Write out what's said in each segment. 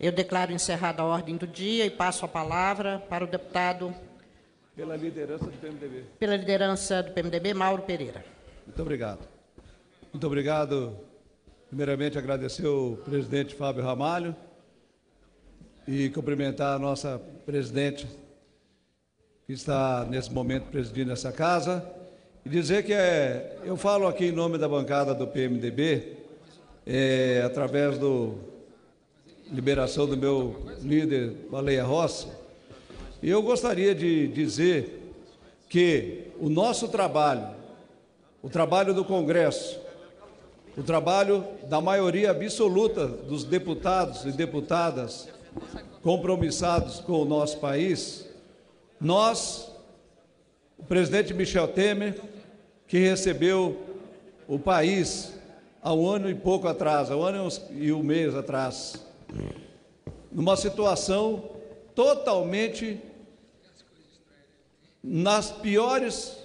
Eu declaro encerrada a ordem do dia e passo a palavra para o deputado... Pela liderança do PMDB. Pela liderança do PMDB, Mauro Pereira. Muito obrigado. Muito obrigado. Primeiramente, agradecer ao presidente Fábio Ramalho e cumprimentar a nossa presidente, que está, nesse momento, presidindo essa casa, e dizer que eu falo aqui em nome da bancada do PMDB, através da liberação do meu líder, Baleia Rossi, e eu gostaria de dizer que o nosso trabalho, o trabalho do Congresso, o trabalho da maioria absoluta dos deputados e deputadas compromissados com o nosso país, o presidente Michel Temer, que recebeu o país há um ano e pouco atrás, há um ano e um mês atrás, numa situação totalmente nas piores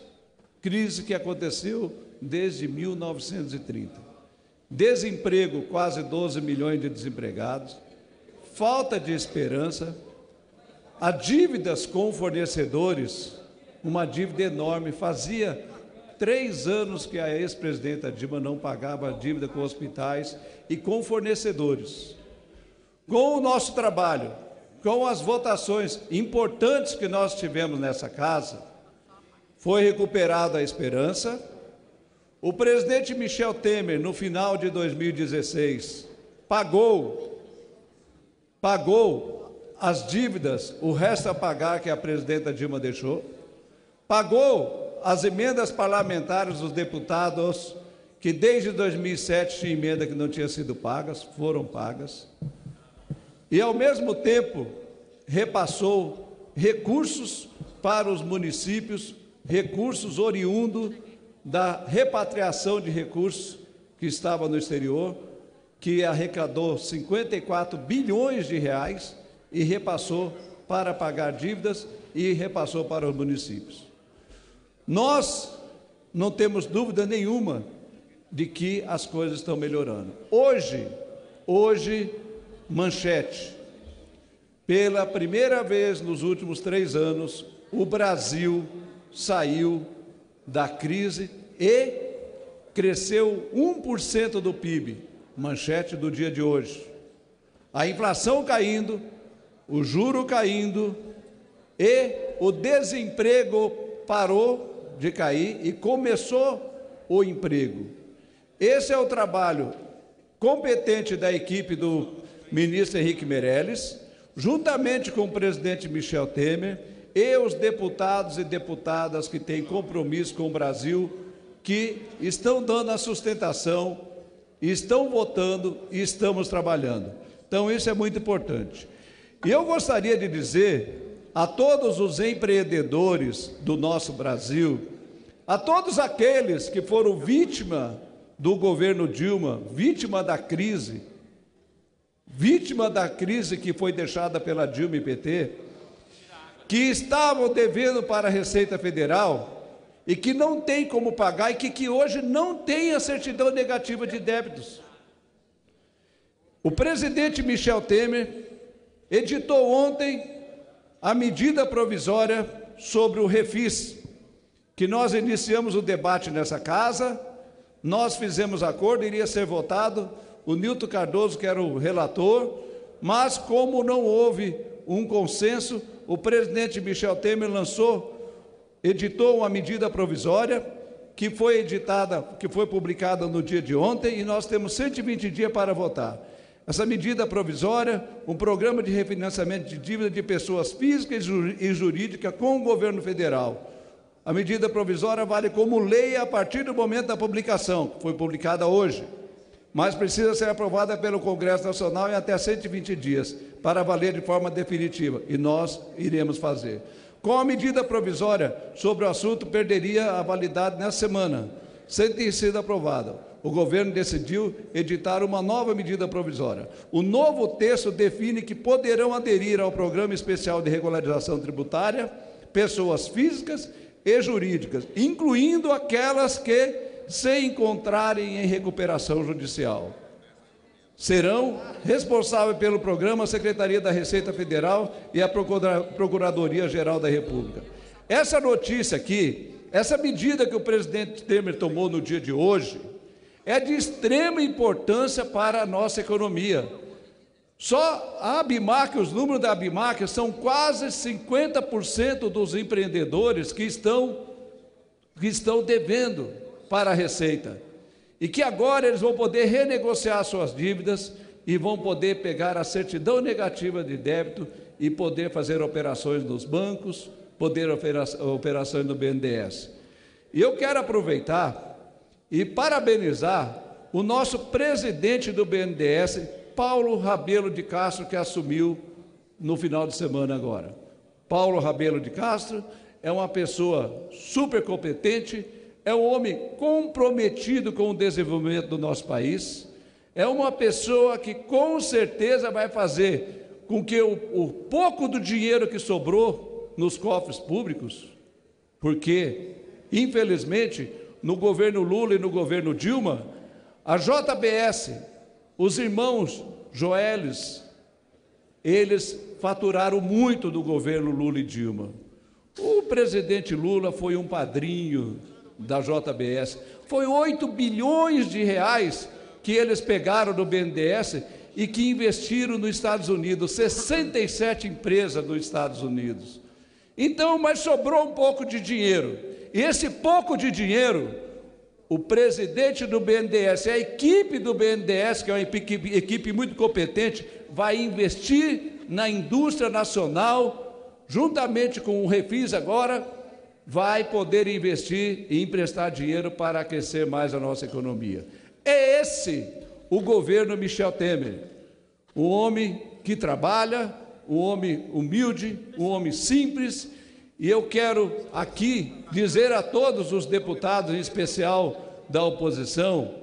crises que aconteceu desde 1930. Desemprego, quase 12 milhões de desempregados, falta de esperança, a dívidas com fornecedores, uma dívida enorme. Fazia 3 anos que a ex-presidenta Dilma não pagava a dívida com hospitais e com fornecedores. Com o nosso trabalho, com as votações importantes que nós tivemos nessa casa, foi recuperada a esperança. O presidente Michel Temer, no final de 2016, pagou as dívidas, o resto a pagar que a presidenta Dilma deixou, pagou as emendas parlamentares dos deputados, que desde 2007 tinha emenda que não tinha sido pagas, foram pagas, e ao mesmo tempo repassou recursos para os municípios, recursos oriundos da repatriação de recursos que estava no exterior, que arrecadou 54 bilhões de reais e repassou para pagar dívidas e repassou para os municípios. Nós não temos dúvida nenhuma de que as coisas estão melhorando. Hoje, manchete, pela primeira vez nos últimos 3 anos, o Brasil saiu da crise e cresceu 1% do PIB, manchete do dia de hoje. A inflação caindo, o juro caindo e o desemprego parou de cair e começou o emprego. Esse é o trabalho competente da equipe do ministro Henrique Meirelles, juntamente com o presidente Michel Temer e os deputados e deputadas que têm compromisso com o Brasil, que estão dando a sustentação, estão votando e estamos trabalhando. Então, isso é muito importante. E eu gostaria de dizer a todos os empreendedores do nosso Brasil, a todos aqueles que foram vítima do governo Dilma, vítima da crise que foi deixada pela Dilma e PT, que estavam devendo para a Receita Federal e que não tem como pagar e que hoje não tem a certidão negativa de débitos. O presidente Michel Temer editou ontem a medida provisória sobre o Refis, que nós iniciamos o debate nessa casa, nós fizemos acordo, iria ser votado, o Nilton Cardoso, que era o relator, mas como não houve um consenso, o presidente Michel Temer editou uma medida provisória que foi publicada no dia de ontem, e nós temos 120 dias para votar. Essa medida provisória, um programa de refinanciamento de dívida de pessoas físicas e jurídicas com o governo federal. A medida provisória vale como lei a partir do momento da publicação, que foi publicada hoje, mas precisa ser aprovada pelo Congresso Nacional em até 120 dias, para valer de forma definitiva, e nós iremos fazer. Com a medida provisória sobre o assunto, perderia a validade nessa semana, sem ter sido aprovada. O governo decidiu editar uma nova medida provisória. O novo texto define que poderão aderir ao Programa Especial de Regularização Tributária pessoas físicas e jurídicas, incluindo aquelas que se encontrarem em recuperação judicial. serão responsáveis pelo programa a Secretaria da Receita Federal e a Procuradoria-Geral da República. Essa notícia aqui, essa medida que o presidente Temer tomou no dia de hoje, é de extrema importância para a nossa economia. Só a ABIMAQ, os números da ABIMAQ são quase 50% dos empreendedores que estão devendo para a Receita. E que agora eles vão poder renegociar suas dívidas e vão poder pegar a certidão negativa de débito e poder fazer operações nos bancos, poder operações no BNDES. E eu quero aproveitar e parabenizar o nosso presidente do BNDES, Paulo Rabelo de Castro, que assumiu no final de semana agora. Paulo Rabelo de Castro é uma pessoa super competente, é um homem comprometido com o desenvolvimento do nosso país, é uma pessoa que com certeza vai fazer com que o pouco do dinheiro que sobrou nos cofres públicos, porque, infelizmente, no governo Lula e no governo Dilma, a JBS, os irmãos Joeles, eles faturaram muito do governo Lula e Dilma. O presidente Lula foi um padrinho da JBS, foi 8 bilhões de reais que eles pegaram do BNDES e que investiram nos Estados Unidos, 67 empresas nos Estados Unidos. Então, mas sobrou um pouco de dinheiro, e esse pouco de dinheiro, o presidente do BNDES, a equipe do BNDES, que é uma equipe muito competente, vai investir na indústria nacional, juntamente com o Refis agora, vai poder investir e emprestar dinheiro para aquecer mais a nossa economia. É esse o governo Michel Temer, um homem que trabalha, um homem humilde, um homem simples. E eu quero aqui dizer a todos os deputados, em especial da oposição,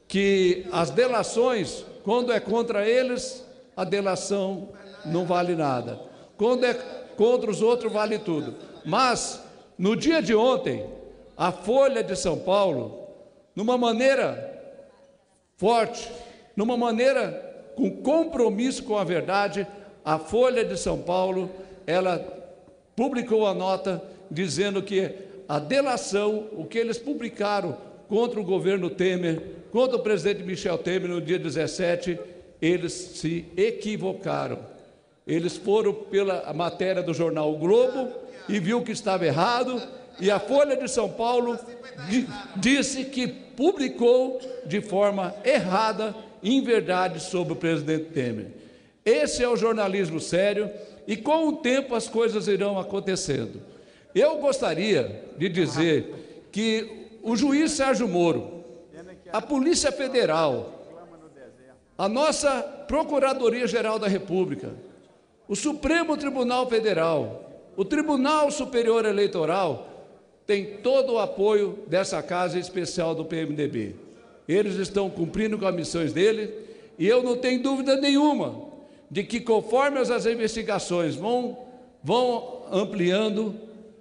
que as delações, quando é contra eles, a delação não vale nada. Quando é contra os outros, vale tudo. Mas, no dia de ontem, a Folha de São Paulo, numa maneira forte, numa maneira com compromisso com a verdade, a Folha de São Paulo, ela publicou a nota dizendo que a delação, o que eles publicaram contra o governo Temer, contra o presidente Michel Temer no dia 17, eles se equivocaram. Eles foram pela matéria do jornal O Globo e viu que estava errado, e a Folha de São Paulo disse que publicou de forma errada, em verdade, sobre o presidente Temer. Esse é o jornalismo sério, e com o tempo as coisas irão acontecendo. Eu gostaria de dizer que o juiz Sérgio Moro, a Polícia Federal, a nossa Procuradoria-Geral da República, o Supremo Tribunal Federal, o Tribunal Superior Eleitoral, tem todo o apoio dessa casa especial do PMDB. Eles estão cumprindo com as missões dele, e eu não tenho dúvida nenhuma de que, conforme as investigações vão ampliando,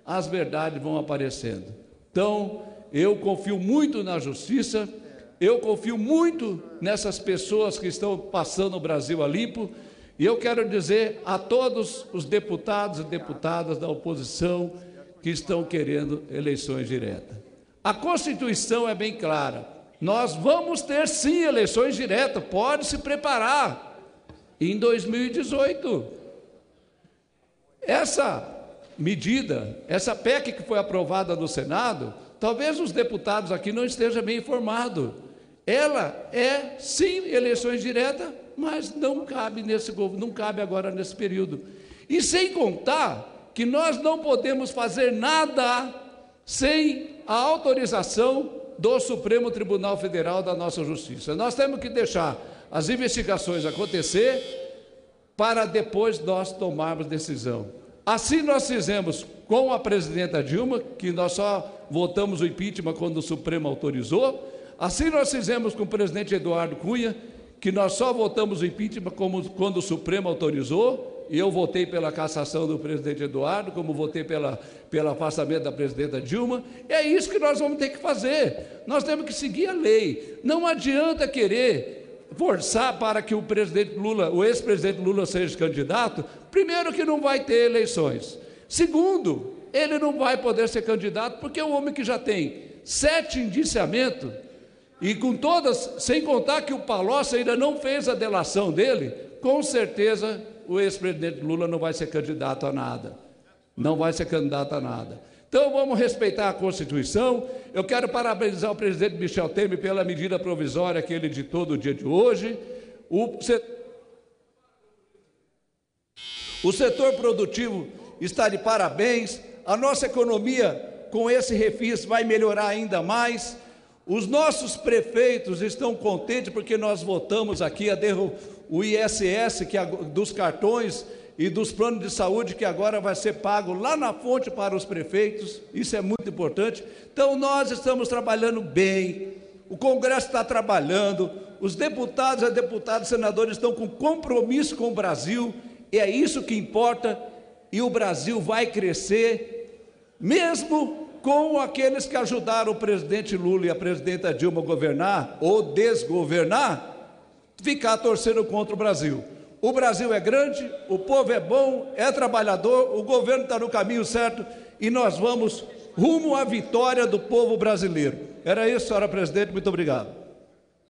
as verdades vão aparecendo. Então, eu confio muito na justiça, eu confio muito nessas pessoas que estão passando o Brasil a limpo, e eu quero dizer a todos os deputados e deputadas da oposição que estão querendo eleições diretas. A Constituição é bem clara, nós vamos ter sim eleições diretas, pode se preparar. Em 2018, essa medida, essa PEC que foi aprovada no Senado, talvez os deputados aqui não estejam bem informados. Ela é, sim, eleições diretas, mas não cabe não cabe agora nesse período. E sem contar que nós não podemos fazer nada sem a autorização do Supremo Tribunal Federal da nossa Justiça. Nós temos que deixar as investigações acontecer para depois nós tomarmos decisão. Assim nós fizemos com a presidenta Dilma, que nós só votamos o impeachment quando o Supremo autorizou. Assim nós fizemos com o presidente Eduardo Cunha, que nós só votamos o impeachment quando o Supremo autorizou, e eu votei pela cassação do presidente Eduardo, como votei pelo afastamento da presidenta Dilma. É isso que nós vamos ter que fazer. Nós temos que seguir a lei. Não adianta querer forçar para que o presidente Lula, o ex-presidente Lula seja candidato, primeiro que não vai ter eleições. Segundo, ele não vai poder ser candidato porque é um homem que já tem 7 indiciamentos e com todas, sem contar que o Palocci ainda não fez a delação dele, com certeza o ex-presidente Lula não vai ser candidato a nada. Não vai ser candidato a nada. Então vamos respeitar a Constituição. Eu quero parabenizar o presidente Michel Temer pela medida provisória que ele editou no dia de hoje. O setor produtivo está de parabéns. A nossa economia, com esse refis, vai melhorar ainda mais. Os nossos prefeitos estão contentes porque nós votamos aqui o ISS dos cartões e dos planos de saúde, que agora vai ser pago lá na fonte para os prefeitos. Isso é muito importante. Então nós estamos trabalhando bem, o Congresso está trabalhando, os deputados e deputadas, senadores estão com compromisso com o Brasil, e é isso que importa, e o Brasil vai crescer, mesmo com aqueles que ajudaram o presidente Lula e a presidenta Dilma a governar, ou desgovernar, ficar torcendo contra o Brasil. O Brasil é grande, o povo é bom, é trabalhador, o governo está no caminho certo e nós vamos rumo à vitória do povo brasileiro. Era isso, senhora presidente, muito obrigado.